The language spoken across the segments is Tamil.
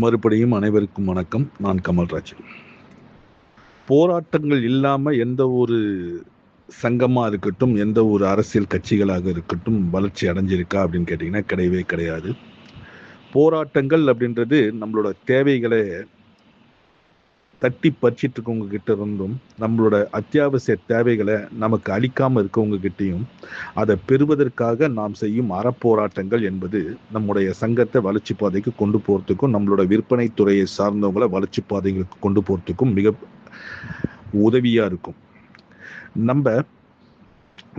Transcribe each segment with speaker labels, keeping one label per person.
Speaker 1: மறுபடியும் அனைவருக்கும் வணக்கம். நான் கமல்ராஜ். போராட்டங்கள் இல்லாம எந்த ஒரு சங்கமா இருக்கட்டும், எந்த ஒரு அரசியல் கட்சிகளாக இருக்கட்டும் வளர்ச்சி அடைஞ்சிருக்கா அப்படின்னு கேட்டிங்கன்னா கிடையவே கிடையாது. போராட்டங்கள் அப்படின்றது நம்மளோட தேவைகளை தட்டி பறிச்சிட்டு இருக்கவங்க கிட்ட இருந்தும், நம்மளோட அத்தியாவசிய தேவைகளை நமக்கு அளிக்காம இருக்கவங்க கிட்டையும் அதை பெறுவதற்காக நாம் செய்யும் அறப்போராட்டங்கள் என்பது நம்முடைய சங்கத்தை வளர்ச்சி பாதைக்கு கொண்டு போறதுக்கும், நம்மளோட விற்பனை துறையை சார்ந்தவங்களை வளர்ச்சி பாதைகளுக்கு கொண்டு போறதுக்கும் மிக உதவியா இருக்கும்.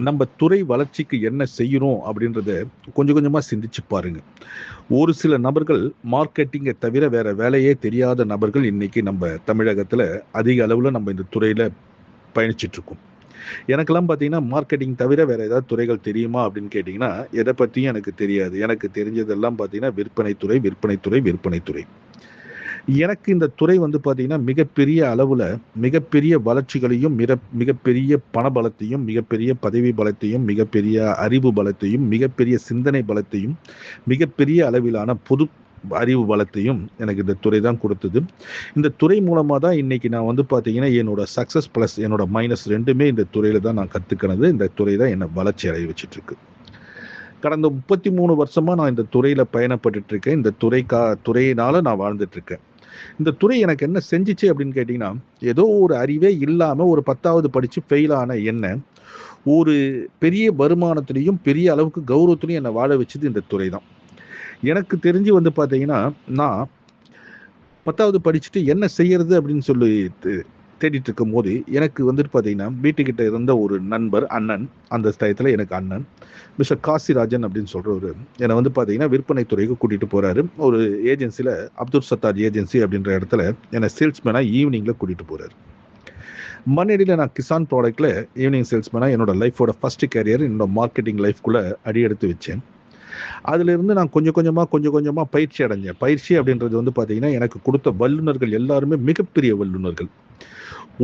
Speaker 1: நம்ம துறை வளர்ச்சிக்கு என்ன செய்யணும் அப்படின்றத கொஞ்சம் கொஞ்சமா சிந்திச்சு பாருங்க. ஒரு சில நபர்கள் மார்க்கெட்டிங்கை தவிர வேற வேலையே தெரியாத நபர்கள் இன்னைக்கு நம்ம தமிழகத்துல அதிக அளவுல நம்ம இந்த துறையில பயணிச்சுட்டு இருக்கோம். எனக்கெல்லாம் பார்த்தீங்கன்னா மார்க்கெட்டிங் தவிர வேற ஏதாவது துறைகள் தெரியுமா அப்படின்னு கேட்டிங்கன்னா எதை பற்றியும் எனக்கு தெரியாது. எனக்கு தெரிஞ்சதெல்லாம் பார்த்தீங்கன்னா விற்பனைத்துறை. எனக்கு இந்த துறை வந்து பார்த்தீங்கன்னா மிகப்பெரிய அளவில் மிகப்பெரிய வளர்ச்சிகளையும் மிகப்பெரிய பணபலத்தையும், மிகப்பெரிய பதவி பலத்தையும், மிகப்பெரிய அறிவு பலத்தையும், மிகப்பெரிய சிந்தனை பலத்தையும், மிகப்பெரிய அளவிலான பொது அறிவு பலத்தையும் எனக்கு இந்த துறை தான் கொடுத்தது. இந்த துறை மூலமாக தான் இன்னைக்கு நான் வந்து பார்த்தீங்கன்னா என்னோட சக்ஸஸ் ப்ளஸ் என்னோட மைனஸ் ரெண்டுமே இந்த துறையில் தான் நான் கற்றுக்கினது. இந்த துறை தான் என்னை வளர்ச்சி அடைய வச்சுட்டு இருக்கு. கடந்த 33 வருஷமா நான் இந்த துறையில பயணப்பட்டு இருக்கேன். இந்த துறையினால நான் வாழ்ந்துட்டு இருக்கேன். இந்த துறை எனக்கு என்ன செஞ்சிச்சு அப்படின்னு கேட்டீங்கன்னா, ஏதோ ஒரு அறிவே இல்லாம ஒரு 10வது படிச்சு ஃபெயில் ஆன என்ன ஒரு பெரிய வருமானத்திலையும் பெரிய அளவுக்கு கௌரவத்திலையும் என்னை வாழ வச்சது இந்த துறை தான். எனக்கு தெரிஞ்சு வந்து பார்த்தீங்கன்னா, நான் 10வது படிச்சுட்டு என்ன செய்யறது அப்படின்னு சொல்லி தேடிட்டு இருக்கும் போது எனக்கு வந்துட்டு பார்த்தீங்கன்னா வீட்டுக்கிட்ட இருந்த ஒரு நண்பர், அண்ணன், அந்த டயத்தில் எனக்கு அண்ணன் மிஸ்டர் காசிராஜன் அப்படின்னு சொல்றவர் என்னை வந்து பார்த்தீங்கன்னா விற்பனை துறைக்கு கூட்டிட்டு போறாரு. ஒரு ஏஜென்சியில் அப்துல் சத்தார் ஏஜென்சி அப்படின்ற இடத்துல என்னை சேல்ஸ்மேனாக ஈவினிங்கில் கூட்டிட்டு போறாரு. மண்ணடியில் நான் கிசான் ப்ராடக்ட்ல ஈவினிங் சேல்ஸ்மேனாக என்னோட லைஃபோட ஃபர்ஸ்ட் கேரியர் என்னோட மார்க்கெட்டிங் லைஃப்குள்ளே அடி எடுத்து வச்சேன். அதிலிருந்து நான் கொஞ்சம் கொஞ்சமாக பயிற்சி அடைஞ்சேன். பயிற்சி அப்படின்றது வந்து பார்த்தீங்கன்னா எனக்கு கொடுத்த வல்லுநர்கள் எல்லாருமே மிகப்பெரிய வல்லுநர்கள்.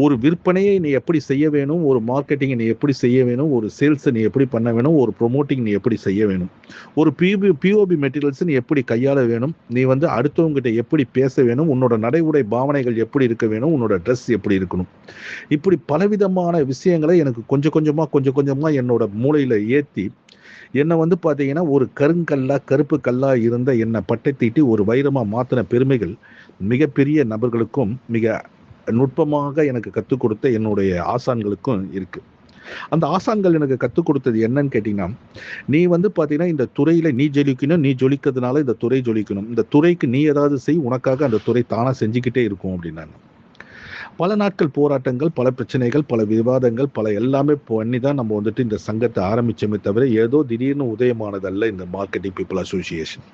Speaker 1: ஒரு விற்பனையை நீ எப்படி செய்ய வேணும், ஒரு மார்க்கெட்டிங்கை நீ எப்படி செய்ய வேணும், ஒரு சேல்ஸை நீ எப்படி பண்ண வேணும், ஒரு ப்ரொமோட்டிங் நீ எப்படி செய்ய வேணும், ஒரு பிஓபி மெட்டீரியல்ஸ் நீ எப்படி கையாள வேணும், நீ வந்து அடுத்தவங்ககிட்ட எப்படி பேச வேணும், உன்னோட நடை உடை பாவனைகள் எப்படி இருக்க வேணும், உன்னோட ட்ரெஸ் எப்படி இருக்கணும், இப்படி பலவிதமான விஷயங்களை எனக்கு கொஞ்சம் கொஞ்சமா என்னோட மூளையில ஏற்றி என்னை வந்து பார்த்தீங்கன்னா ஒரு கருப்பு கல்லா இருந்த என்னை பட்டை தீட்டி ஒரு வைரமா மாத்தின பெருமைகள் மிகப்பெரிய நபர்களுக்கும் மிக நுட்பமாக எனக்கு கற்றுக் கொடுத்த என்னுடைய ஆசான்களுக்கும் இருக்கு. அந்த ஆசான்கள் எனக்கு கற்றுக் கொடுத்தது என்னன்னு கேட்டீங்கன்னா, நீ வந்து பார்த்தீங்கன்னா இந்த துறையில நீ ஜொலிக்கணும், நீ ஜொலிக்கிறதுனால இந்த துறை ஜொலிக்கணும், இந்த துறைக்கு நீ ஏதாவது செய், உனக்காக அந்த துறை தானா செஞ்சுக்கிட்டே இருக்கும் அப்படின்னாங்க. பல நாட்கள் போராட்டங்கள், பல பிரச்சனைகள், பல விவாதங்கள், பல எல்லாமே பண்ணி தான் நம்ம வந்துட்டு இந்த சங்கத்தை ஆரம்பிச்சோமே தவிர ஏதோ திடீர்னு உதயமானதல்ல இந்த மார்க்கெட்டிங் பீப்புள் அசோசியேஷன்.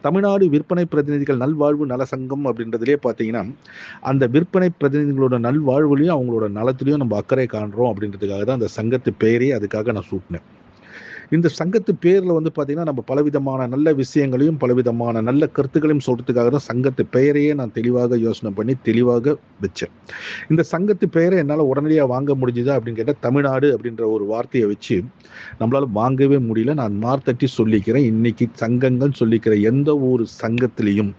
Speaker 1: தமிழ்நாடு விற்பனை பிரதிநிதிகள் நல்வாழ்வு நல சங்கம் அப்படின்றதுலேயே பார்த்தீங்கன்னா அந்த விற்பனை பிரதிநிதிகளோட நல்வாழ்வுலையும் அவங்களோட நலத்திலையும் நம்ம அக்கறை காண்றோம் அப்படின்றதுக்காக தான் அந்த சங்கத்து பெயரே அதுக்காக நான் சூட்டினேன். இந்த சங்கத்து பேரில் வந்து பார்த்தீங்கன்னா நம்ம பலவிதமான நல்ல விஷயங்களையும் பலவிதமான நல்ல கருத்துக்களையும் சொல்றதுக்காக தான் சங்கத்து பெயரையே நான் தெளிவாக யோசனை பண்ணி தெளிவாக வச்சேன். இந்த சங்கத்து பெயரை என்னால் உடனடியாக வாங்க முடிஞ்சுதா அப்படின்னு கேட்டால் தமிழ்நாடு அப்படின்ற ஒரு வார்த்தையை வச்சு நம்மளால வாங்கவே முடியல. நான் மார்த்தட்டி சொல்லிக்கிறேன், இன்னைக்கு சங்கங்கள் சொல்லிக்கிற எந்த ஒரு சங்கத்திலையும்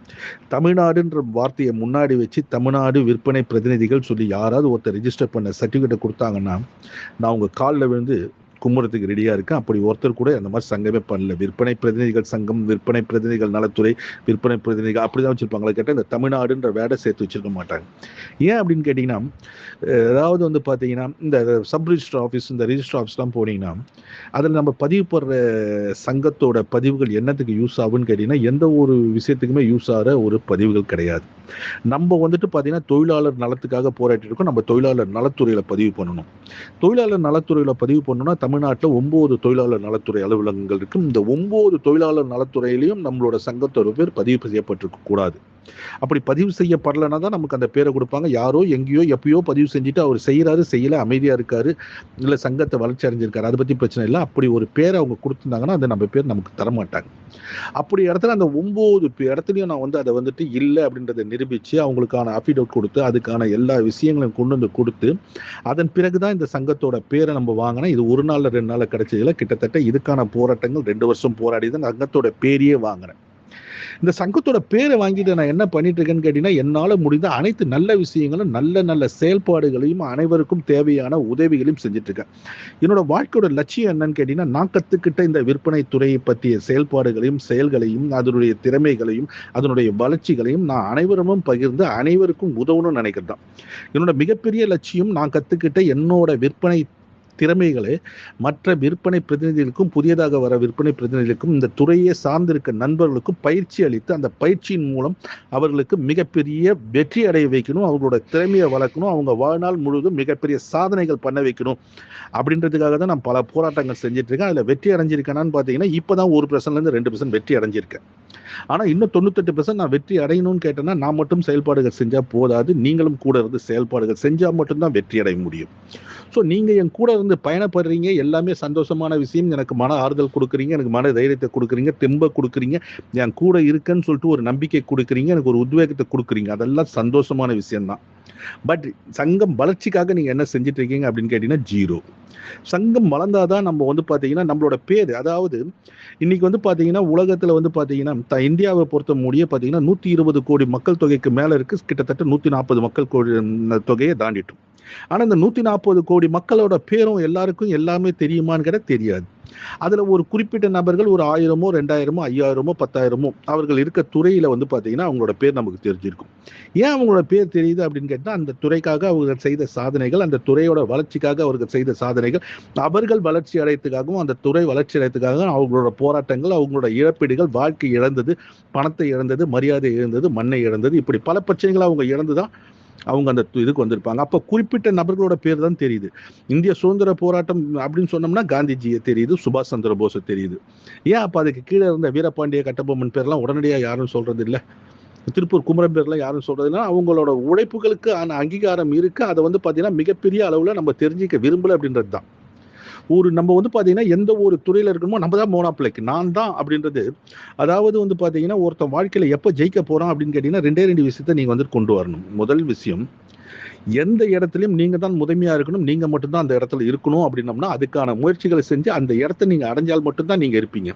Speaker 1: தமிழ்நாடுன்ற வார்த்தையை முன்னாடி வச்சு தமிழ்நாடு விற்பனை பிரதிநிதிகள் சொல்லி யாராவது ஒருத்தர் ரெஜிஸ்டர் பண்ண சர்டிஃபிகேட்டை கொடுத்தாங்கன்னா நான் உங்க காலில் விழுந்து கும்புறதுக்கு ரெடியா இருக்கேன். அப்படி ஒருத்தர் கூட அந்த மாதிரி சங்கமே பண்ணல. விற்பனை பிரதிநிதிகள் சங்கம், விற்பனை பிரதிநிதிகள் நலத்துறை, விற்பனை பிரதிநிதிகள் அப்படிதான் வச்சிருப்பாங்களே கேட்டால் இந்த தமிழ்நாடுன்ற வேடை சேர்த்து வச்சிருக்க மாட்டாங்க. ஏன் அப்படின்னு கேட்டீங்கன்னா, அதாவது வந்து பார்த்தீங்கன்னா இந்த சப் ரிஜிஸ்டர் ஆஃபீஸ், இந்த ரிஜிஸ்டர் ஆஃபீஸ்லாம் போனீங்கன்னா அதில் நம்ம பதிவு போடுற சங்கத்தோட பதிவுகள் என்னத்துக்கு யூஸ் ஆகுன்னு கேட்டீங்கன்னா எந்த ஒரு விஷயத்துக்குமே யூஸ் ஆகிற ஒரு பதிவுகள் கிடையாது. நம்ம வந்துட்டு பார்த்தீங்கன்னா தொழிலாளர் நலத்துக்காக போராட்டி இருக்கோம். நம்ம தொழிலாளர் நலத்துறையில் பதிவு பண்ணணும். தொழிலாளர் நலத்துறையில் பதிவு பண்ணணும்னா தமிழ்நாட்டில் 9 தொழிலாளர் நலத்துறை அலுவலகங்கள் இருக்கு. இந்த 9 தொழிலாளர் நலத்துறையிலையும் நம்மளோட சங்கத்தோட பேர் பதிவு செய்யப்பட்டிருக்க கூடாது. அப்படி பதிவு செய்யப்படலைன்னா தான் நமக்கு அந்த பேரை கொடுப்பாங்க. யாரோ எங்கேயோ எப்பயோ பதிவு செஞ்சுட்டு அவர் செய்யறாரு, செய்யல, அமைதியா இருக்காரு, இல்லை சங்கத்தை வளர்ச்சி அடைஞ்சிருக்காரு, அதை பத்தி பிரச்சனை இல்லை. அப்படி ஒரு பேரை அவங்க கொடுத்துருந்தாங்கன்னா அந்த நம்ம பேர் நமக்கு தரமாட்டாங்க. அப்படி இடத்துல அந்த 9 இடத்துலையும் நான் வந்து அதை வந்துட்டு இல்லை அப்படின்றத நிரூபிச்சு அவங்களுக்கான அஃபிடவிட் கொடுத்து அதுக்கான எல்லா விஷயங்களையும் கொண்டு வந்து கொடுத்து அதன் பிறகுதான் இந்த சங்கத்தோட பேரை நம்ம வாங்கினா இது ஒரு நாள்ல 2 நாள்ல கிடைச்சதுல கிட்டத்தட்ட இதுக்கான போராட்டங்கள் 2 வருஷம் போராடி தான் சங்கத்தோட பேரையே வாங்கினேன். இந்த சங்கத்தோட பேரை வாங்கிட்டு நான் என்ன பண்ணிட்டு இருக்கேன்னு கேட்டீங்கன்னா, என்னால முடிந்த அனைத்து நல்ல விஷயங்களும், நல்ல நல்ல செயல்பாடுகளையும், அனைவருக்கும் தேவையான உதவிகளையும் செஞ்சுட்டு இருக்கேன். என்னோட வாழ்க்கையோட லட்சியம் என்னன்னு கேட்டீங்கன்னா, நான் கத்துக்கிட்ட இந்த விற்பனை துறையை பற்றிய செயல்பாடுகளையும், செயல்களையும், அதனுடைய திறமைகளையும், அதனுடைய வளர்ச்சிகளையும் நான் அனைவருமும் பகிர்ந்து அனைவருக்கும் உதவணும்னு நினைக்கிறது தான் என்னோட மிகப்பெரிய லட்சியம். நான் கத்துக்கிட்ட என்னோட விற்பனை திறமைகளை மற்ற விற்பனை பிரதிநிதிகளுக்கும், புதியதாக வர விற்பனை பிரதிநிதிகளுக்கும், இந்த துறையை சார்ந்திருக்க நண்பர்களுக்கும் பயிற்சி அளித்து அந்த பயிற்சியின் மூலம் அவர்களுக்கு மிகப்பெரிய வெற்றி அடைய வைக்கணும், அவங்களோட திறமையை வளர்க்கணும், அவங்க வாழ்நாள் முழுவதும் மிகப்பெரிய சாதனைகள் பண்ண வைக்கணும் அப்படின்றதுக்காக தான் நான் பல போராட்டங்கள் செஞ்சுட்டு இருக்கேன். அதில் வெற்றி அடைஞ்சிருக்கேனான்னு பார்த்தீங்கன்னா, இப்போதான் 1%லேருந்து 2% வெற்றி அடைஞ்சிருக்கேன். ஆனால் இன்னும் 98% நான் வெற்றி அடையணும்னு கேட்டேன்னா, நான் மட்டும் செயல்பாடுகள் செஞ்சால் போதாது, நீங்களும் கூட இருந்து செயல்பாடுகள் செஞ்சால் மட்டும்தான் வெற்றி அடைய முடியும். ஸோ நீங்கள் என் கூட இருந்து பயணப்படுறீங்க, எல்லாமே சந்தோஷமான விஷயம். எனக்கு மன ஆறுதல் கொடுக்குறீங்க, எனக்கு மன தைரியத்தை கொடுக்குறீங்க, தெம்பை கொடுக்குறீங்க, என் கூட இருக்குன்னு சொல்லிட்டு ஒரு நம்பிக்கை கொடுக்குறீங்க, எனக்கு ஒரு உத்வேகத்தை கொடுக்குறீங்க. அதெல்லாம் சந்தோஷமான விஷயம்தான். பட் சங்கம் வளர்ச்சிக்காக நீங்கள் என்ன செஞ்சுட்டு இருக்கீங்க அப்படின்னு கேட்டீங்கன்னா, ஜீரோ. சங்கம் வளர்ந்தாதான் நம்ம வந்து பார்த்தீங்கன்னா நம்மளோட பேர், அதாவது இன்னைக்கு வந்து பார்த்தீங்கன்னா உலகத்தில் வந்து பார்த்தீங்கன்னா இந்தியாவை பொறுத்த முடிய பார்த்தீங்கன்னா 120 கோடி மக்கள் தொகைக்கு மேலே இருக்கு. கிட்டத்தட்ட 140 மக்கள் கோடி தொகையை தாண்டிட்டோம். ஆனால் இந்த 140 கோடி மக்களோட பேரும் எல்லாருக்கும் எல்லாமே தெரியுமான்னு கேட்டால் தெரியாது. அதில் ஒரு குறிப்பிட்ட நபர்கள் ஒரு 1000மோ 2000மோ 5000மோ 10,000மோ அவர்கள் இருக்க துறையில் வந்து பார்த்தீங்கன்னா அவங்களோட பேர் நமக்கு தெரிஞ்சிருக்கும். ஏன் அவங்களோட பேர் தெரியுது அப்படின்னு கேட்டால், அந்த துறைக்காக அவர்கள் செய்த சாதனைகள், அந்த துறையோட வளர்ச்சிக்காக அவர்கள் செய்த சாதனைகள், அவர்கள் வளர்ச்சி அடையத்துக்காகவும் அந்த துறை வளர்ச்சி அடையத்துக்காகவும் அவங்களோட போராட்டங்கள், அவங்களோட இழப்பீடுகள், வாழ்க்கை இழந்தது, பணத்தை இழந்தது, மரியாதை இழந்தது, மண்ணை இழந்தது, இப்படி பல பிரச்சனைகளை அவங்க இழந்துதான் அவங்க அந்த இதுக்கு வந்திருப்பாங்க. அப்போ குறிப்பிட்ட நபர்களோட பேர் தான் தெரியுது. இந்திய சுதந்திர போராட்டம் அப்படின்னு சொன்னோம்னா காந்திஜியை தெரியுது, சுபாஷ் சந்திர போஸை தெரியுது. ஏன் அப்போ அதுக்கு கீழே இருந்த வீரபாண்டிய கட்டபொம்மன் பேர்லாம் உடனடியாக யாரும் சொல்றது இல்லை, திருப்பூர் குமரன் பேர்லாம் யாரும் சொல்றது இல்லை. அவங்களோட உழைப்புகளுக்கு அங்கீகாரம் இருக்கு. அதை வந்து பார்த்தீங்கன்னா மிகப்பெரிய அளவில் நம்ம தெரிஞ்சிக்க விரும்பல அப்படின்றது தான். நம்ம வந்து பார்த்தீங்கன்னா எந்த ஒரு துறையில் இருக்கணுமோ நம்ம தான் மோனாப்ளைக்கு நான் தான் அப்படின்றது. அதாவது வந்து பார்த்தீங்கன்னா ஒருத்தன் வாழ்க்கையில் எப்போ ஜெயிக்க போகிறான் அப்படின்னு கேட்டிங்கன்னா 2 விஷயத்தை நீங்கள் வந்து கொண்டு வரணும். முதல் விஷயம், எந்த இடத்துலையும் நீங்கள் தான் முதன்மையாக இருக்கணும், நீங்கள் மட்டும்தான் அந்த இடத்துல இருக்கணும். அப்படின்னம்னா அதுக்கான முயற்சிகளை செஞ்சு அந்த இடத்த நீங்கள் அடைஞ்சால் மட்டும்தான் நீங்கள் இருப்பீங்க.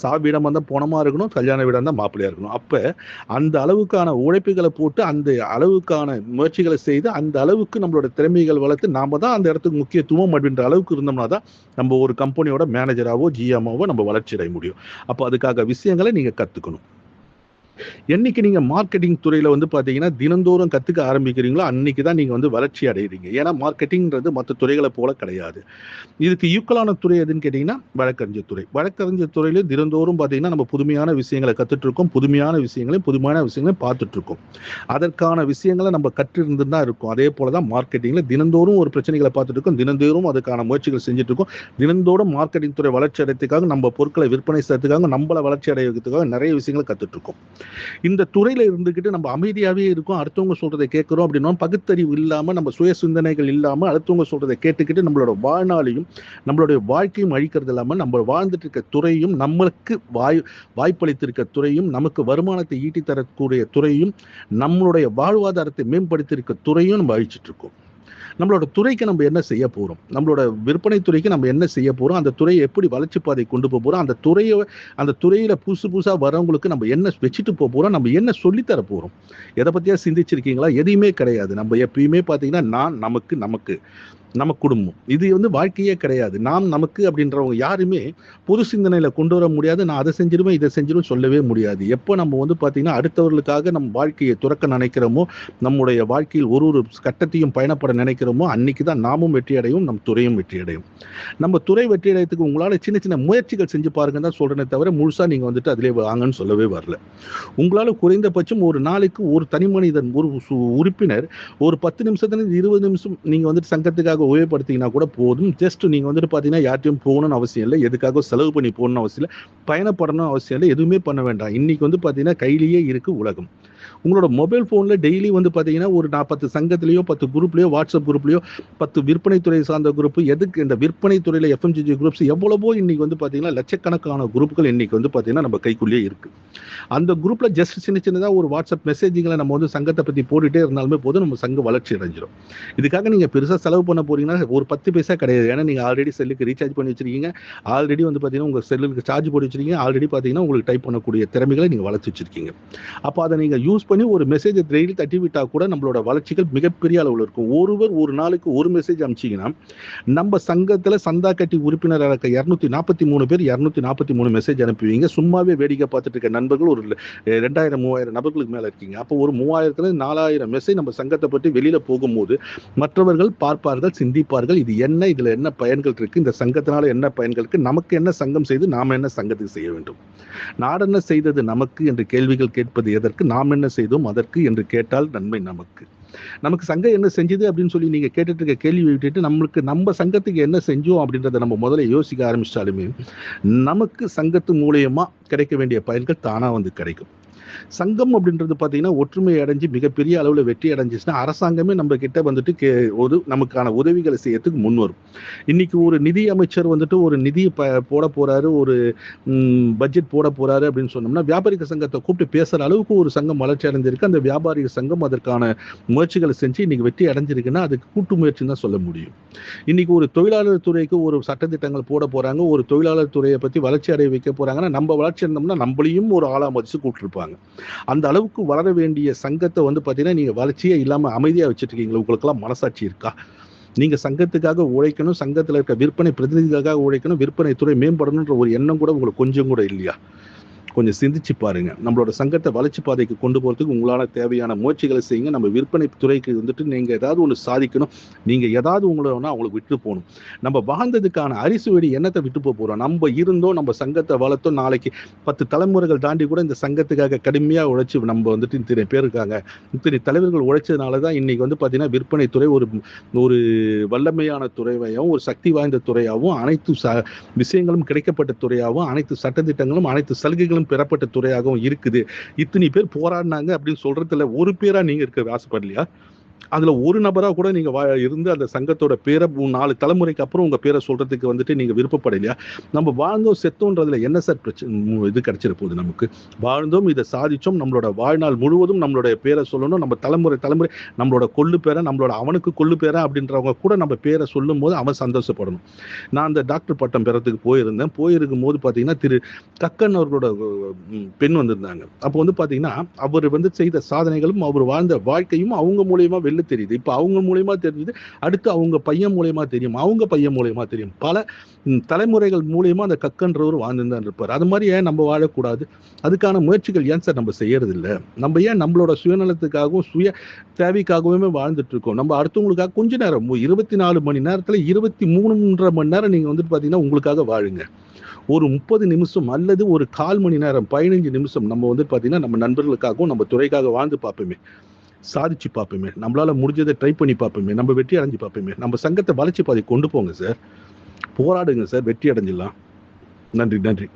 Speaker 1: சாவிடம் வந்தால் போனமாக இருக்கணும், கல்யாண வீடாக இருந்தால் மாப்பிள்ளையாக இருக்கணும். அப்போ அந்த அளவுக்கான உழைப்புகளை போட்டு அந்த அளவுக்கான முயற்சிகளை செய்து அந்த அளவுக்கு நம்மளோட திறமைகள் வளர்த்து நாம தான் அந்த இடத்துக்கு முக்கியத்துவம் அப்படின்ற அளவுக்கு இருந்தோம்னா தான் நம்ம ஒரு கம்பெனியோட மேனேஜராகவோ ஜிஎம்ஓவோ நம்ம வளர்ச்சி அடைய முடியும். அப்போ அதுக்காக விஷயங்களை நீங்கள் கற்றுக்கணும். என்னைக்கு நீங்க மார்க்கெட்டிங் துறையில வந்து பாத்தீங்கன்னா தினந்தோறும் கத்துக்க ஆரம்பிக்கிறீங்களோ அன்னைக்கு தான் நீங்க வந்து வளர்ச்சி அடைகிறீங்க. ஏன்னா மார்க்கெட்டிங்கிறது மற்ற துறைகளை போல கிடையாது. இதுக்கு ஈக்குவலான துறை எதுன்னு கேட்டீங்கன்னா வழக்கறிஞர் துறை. வழக்கறிஞர் துறையில தினந்தோறும் பாத்தீங்கன்னா நம்ம புதுமையான விஷயங்களை கத்துட்டு இருக்கோம், புதுமையான விஷயங்களையும் பார்த்துட்டு இருக்கோம். அதற்கான விஷயங்களை நம்ம கற்றிருந்து தான் இருக்கும். அதே போலதான் மார்க்கெட்டிங்ல தினந்தோறும் ஒரு பிரச்சனைகளை பார்த்துட்டு இருக்கோம், தினந்தோறும் அதுக்கான முயற்சிகள் செஞ்சுட்டு இருக்கோம். தினந்தோறும் மார்க்கெட்டிங் துறை வளர்ச்சி அடையத்துக்காக, நம்ம பொருட்களை விற்பனை செய்யறதுக்காக, நம்மளை வளர்ச்சி அடைவதற்காக நிறைய விஷயங்களை கத்துட்டு இருக்கோம். இந்த துறையில இருந்துகிட்டு நம்ம அமைதியாவே இருக்கோம், அடுத்தவங்க சொல்றதை கேட்கிறோம் அப்படின்னா பகுத்தறிவு இல்லாம, நம்ம சுய சிந்தனைகள் இல்லாம அடுத்தவங்க சொல்றதை கேட்டுக்கிட்டு நம்மளோட வாழ்நாளையும் நம்மளுடைய வாழ்க்கையும் அழிக்கிறது இல்லாம நம்ம வாழ்ந்துட்டு இருக்க துறையும், நம்மளுக்கு வாய்ப்பளித்திருக்க துறையும், நமக்கு வருமானத்தை ஈட்டி தரக்கூடிய துறையும், நம்மளுடைய வாழ்வாதாரத்தை மேம்படுத்தியிருக்க துறையும் நம்ம அழிச்சிட்டு இருக்கோம். நம்மளோட துறைக்கு நம்ம என்ன செய்ய போறோம், நம்மளோட விற்பனை துறைக்கு நம்ம என்ன செய்ய போறோம், அந்த துறையை எப்படி வளர்ச்சி பாதை கொண்டு போறோம், அந்த துறையில புதுசா வரவங்களுக்கு நம்ம என்ன வச்சுட்டு போறோம், நம்ம என்ன சொல்லித்தர போறோம், எதை பத்தியா சிந்திச்சிருக்கீங்களா? எதையுமே கிடையாது. நம்ம எப்பயுமே பாத்தீங்கன்னா நான், நமக்கு நம்ம குடும்பம், இது வந்து வாழ்க்கையே கிடையாது. நாம் நமக்கு அப்படின்றவங்க யாருமே பொது சிந்தனையில கொண்டு வர முடியாது. நான் அதை செஞ்சிருவேன் இதை செஞ்சிருவேன் சொல்லவே முடியாது. எப்போ நம்ம வந்து பார்த்தீங்கன்னா அடுத்தவர்களுக்காக நம்ம வாழ்க்கையை துறக்க நினைக்கிறோமோ, நம்முடைய வாழ்க்கையில் ஒரு கட்டத்தையும் பயணப்பட நினைக்கிறோமோ, அன்னைக்கு தான் நாமும் வெற்றி அடையும், நம் துறையும் வெற்றி அடையும். நம்ம துறை வெற்றி அடையத்துக்கு உங்களால் சின்ன சின்ன முயற்சிகள் செஞ்சு பாருங்க தான் சொல்றேனே தவிர முழுசா நீங்க வந்துட்டு அதிலே வாங்கன்னு சொல்லவே வரல. உங்களால குறைந்தபட்சம் ஒரு நாளைக்கு ஒரு தனி மனிதன், ஒரு உறுப்பினர் ஒரு 10 நிமிஷத்துல 20 நிமிஷம் நீங்க வந்துட்டு சங்கத்துக்காக உபயோகப்படுத்தினா கூட போதும். ஜஸ்ட் நீங்க வந்துட்டு பாத்தீங்கன்னா யார்ட்டையும் போகணும்னு அவசியம் இல்லை, எதுக்காக செலவு பண்ணி போகணும்னு அவசியம் இல்லை, பயணப்படணும் அவசியம் இல்லை, எதுவுமே பண்ண வேண்டாம். இன்னைக்கு வந்து பாத்தீங்கன்னா கையிலேயே இருக்கு உலகம். உங்களோட மொபைல் ஃபோனில் டெய்லி வந்து பார்த்தீங்கன்னா ஒரு 10 சங்கத்திலேயோ 10 குரூப்லேயோ வாட்ஸ்அப் குரூப்லேயோ 10 விற்பனைத்துறை சார்ந்த குரூப், எதுக்கு இந்த விற்பனைத்துறையில் எஃப்எம்ஜிஜி குரூப்ஸ் எவ்வளவோ இன்னைக்கு வந்து பார்த்தீங்கன்னா லட்சக்கணக்கான குரூப்புகள் இன்னைக்கு வந்து பார்த்தீங்கன்னா நம்ம கைக்குள்ளேயே இருக்கு. அந்த குரூப்பில் ஜஸ்ட் சின்னதாக ஒரு வாட்ஸ்அப் மெசேஜிங்களை நம்ம வந்து சங்கத்தை பற்றி போட்டுகிட்டே இருந்தாலுமே போதும், நம்ம சங்கம் வளர்ச்சி அடைஞ்சிடும். இதுக்காக நீங்கள் பெருசாக செலவு பண்ண போறீங்கன்னா ஒரு 10 பைசா கிடையாது. ஏன்னா நீங்கள் ஆல்ரெடி செல்லுக்கு ரீசார்ஜ் பண்ணி வச்சிருக்கீங்க, ஆல்ரெடி வந்து பார்த்தீங்கன்னா உங்கள் செல்லுக்கு சார்ஜ் போட்டு வச்சிருக்கீங்க, ஆல்ரெடி பார்த்தீங்கன்னா உங்களுக்கு டைப் பண்ணக்கூடிய திறமைகளை நீங்கள் வளர்த்து வச்சிருக்கீங்க. அப்போ அதை நீங்கள் யூஸ் பண்ணி ஒரு மெசேஜை டெய்லி தட்டி விட்டா கூட நம்மளோட வளர்ச்சிகள் மிகப்பெரிய அளவில் இருக்கும். ஒருவர் ஒரு நாளுக்கு ஒரு மெசேஜ் அனுப்பிச்சிங்கன்னா நம்ம சங்கத்தில் சந்தா கட்டி உறுப்பினர் இருக்க 243 பேர் 243 மெசேஜ் அனுப்புவீங்க. சும்மாவே வேடிக்கை பார்த்துட்டு இருக்க நண்பர்கள் ஒரு 2000-3000 நபர்களுக்கு மேலே இருக்கீங்க. அப்போ ஒரு 3000-4000 மெசேஜ் நம்ம சங்கத்தை பற்றி வெளியில் போகும்போது மற்றவர்கள் பார்ப்பார்கள், சிந்திப்பார்கள், இது என்ன, இதில் என்ன பயன்கள் இருக்கு, இந்த சங்கத்தினால என்ன பயன்கள் இருக்கு, நமக்கு என்ன சங்கம் செய்து நாம் என்ன சங்கத்துக்கு செய்ய வேண்டும், நாடென்ன செய்தது நமக்கு என்று கேள்விகள் கேட்பது எதற்கு, நாம் என்ன செய்தோம் அதற்கு என்று கேட்டால் நன்மை நமக்கு. நமக்கு சங்கம் என்ன செஞ்சது அப்படின்னு சொல்லி நீங்க கேட்டுட்டு இருக்க கேள்வி விட்டுட்டு நம்ம சங்கத்துக்கு என்ன செஞ்சோம் அப்படின்றத நம்ம முதல்ல யோசிக்க ஆரம்பிச்சாலுமே நமக்கு சங்கத்து மூலியமா கிடைக்க வேண்டிய பயன்கள் தானா வந்து கிடைக்கும். சங்கம் அப்படின்றது பார்த்தீங்கன்னா ஒற்றுமை அடைஞ்சு மிகப்பெரிய அளவில் வெற்றி அடைஞ்சிச்சுன்னா அரசாங்கமே நம்ம கிட்ட வந்துட்டு நமக்கான உதவிகளை செய்யறதுக்கு முன் வரும். இன்னைக்கு ஒரு நிதி அமைச்சர் வந்துட்டு ஒரு நிதியை போட போறாரு, ஒரு பட்ஜெட் போட போறாரு அப்படின்னு சொன்னோம்னா வியாபாரிக சங்கத்தை கூப்பிட்டு பேசுற அளவுக்கு ஒரு சங்கம் வளர்ச்சி அடைஞ்சிருக்கு. அந்த வியாபாரிக சங்கம் அதற்கான முயற்சிகளை செஞ்சு இன்னைக்கு வெற்றி அடைஞ்சிருக்குன்னா அதுக்கு கூட்டு முயற்சின்னு தான் சொல்ல முடியும். இன்னைக்கு ஒரு தொழிலாளர் துறைக்கு ஒரு சட்டத்திட்டங்கள் போட போறாங்க, ஒரு தொழிலாளர் துறையை பத்தி வளர்ச்சி அடைய வைக்க போறாங்கன்னா நம்ம வளர்ச்சி இருந்தோம்னா நம்மளையும் ஒரு ஆளா மதிச்சு கூப்பிட்டுருப்பாங்க. அந்த அளவுக்கு வளர வேண்டிய சங்கத்தை வந்து பார்த்தீங்கன்னா நீங்க வளர்ச்சியே இல்லாம அமைதியா வச்சுட்டு இருக்கீங்களா? உங்களுக்கெல்லாம் மனசாட்சி இருக்கா? நீங்க சங்கத்துக்காக உழைக்கணும், சங்கத்தில் இருக்க விற்பனை பிரதிநிதிகளுக்காக உழைக்கணும், விற்பனை துறை மேம்படணுன்ற ஒரு எண்ணம் கூட உங்களுக்கு கொஞ்சம் கூட இல்லையா? கொஞ்சம் சிந்திச்சு பாருங்க. நம்மளோட சங்கத்தை வளர்ச்சி பாதைக்கு கொண்டு போறதுக்கு உங்களால தேவையான முயற்சிகளை செய்யுங்க. நம்ம விற்பனை துறைக்கு வந்துட்டு நீங்க ஏதாவது ஒன்று சாதிக்கணும், நீங்க ஏதாவது உங்களோட அவங்களுக்கு விட்டு போகணும். நம்ம வாழ்ந்ததுக்கான அரிசி வெடி எண்ணத்தை விட்டு போறோம். நம்ம இருந்தோம், நம்ம சங்கத்தை வளர்த்தோம், நாளைக்கு 10 தலைமுறைகள் தாண்டி கூட இந்த சங்கத்துக்காக கடுமையா உழைச்சி நம்ம வந்துட்டு இத்தனை பேர் இருக்காங்க, இத்தனை தலைவர்கள் உழைச்சதுனாலதான் இன்னைக்கு வந்து பாத்தீங்கன்னா விற்பனை துறை ஒரு வல்லமையான துறையாகவும் ஒரு சக்தி வாய்ந்த துறையாகவும் அனைத்து விஷயங்களும் கிடைக்கப்பட்ட துறையாகவும் அனைத்து சட்டத்திட்டங்களும் அனைத்து சலுகைகளும் பெறப்பட்ட துறையாகவும் இருக்குது. இத்தனை பேர் போராடினாங்க அப்படின்னு சொல்றதுல ஒரு பேரா நீங்க இருக்க ஆசைப்படலையா? அதுல ஒரு நபரா கூட நீங்க இருந்து அந்த சங்கத்தோட பேரை 4 தலைமுறைக்கு அப்புறம் உங்க பேரை சொல்றதுக்கு வந்துட்டு நீங்க விருப்பப்படலையா? நம்ம வாழ்ந்தோம் செத்தோன்றதுல என்ன சார் இது கிடைச்சிட போகுது? நமக்கு வாழ்ந்தோம், இதை சாதிச்சோம், நம்மளோட வாழ்நாள் முழுவதும் நம்மளோட பேரை சொல்லணும், நம்ம தலைமுறை நம்மளோட கொள்ளு பேரை, நம்மளோட அவனுக்கு கொள்ளு பேரை அப்படின்றவங்க கூட நம்ம பேரை சொல்லும் போது அவன் சந்தோஷப்படணும். நான் அந்த டாக்டர் பட்டம் பெறத்துக்கு போயிருக்கும் போது பாத்தீங்கன்னா திரு கக்கன் அவர்களோட பெண் வந்திருந்தாங்க. அப்போ வந்து பாத்தீங்கன்னா அவர் வந்து செய்த சாதனைகளும் அவர் வாழ்ந்த வாழ்க்கையும் அவங்க மூலியமா வெளில தெரியுது. இப்ப அவங்க மூலியமா தெரியுது, அடுத்து அவங்க பையன் மூலியமா தெரியும், அவங்க பையன் மூலியமா தெரியும். பல தலைமுறைகள் மூலியமா அந்த கக்கன்றவர் வாழ்ந்துதான் இருப்பார். அது மாதிரி ஏன் நம்ம வாழக்கூடாது? அதுக்கான முயற்சிகள் ஏன் சார் நம்ம செய்யறது இல்லை? நம்ம ஏன் நம்மளோட சுயநலத்துக்காகவும் சுய தேவைக்காகவுமே வாழ்ந்துட்டு இருக்கோம்? நம்ம அடுத்தவங்களுக்காக கொஞ்ச நேரம் 24 மணி நேரத்துல 23.5 மணி நேரம் நீங்க வந்துட்டு பாத்தீங்கன்னா உங்களுக்காக வாழுங்க. ஒரு 30 நிமிஷம் அல்லது ஒரு 1/4 மணி நேரம் 15 நிமிஷம் நம்ம வந்து பாத்தீங்கன்னா நம்ம நண்பர்களுக்காகவும் நம்ம துறைக்காக வாழ்ந்து பார்ப்போமே, சாதிச்சு பார்ப்போமே, நம்மளால முடிஞ்சதை ட்ரை பண்ணி பார்ப்போமே, நம்ம வெற்றி அடைஞ்சு பார்ப்போமே. நம்ம சங்கத்தை வளர்ச்சி பாதை கொண்டு போங்க சார், போராடுங்க சார், வெற்றி அடைஞ்சிடலாம். நன்றி.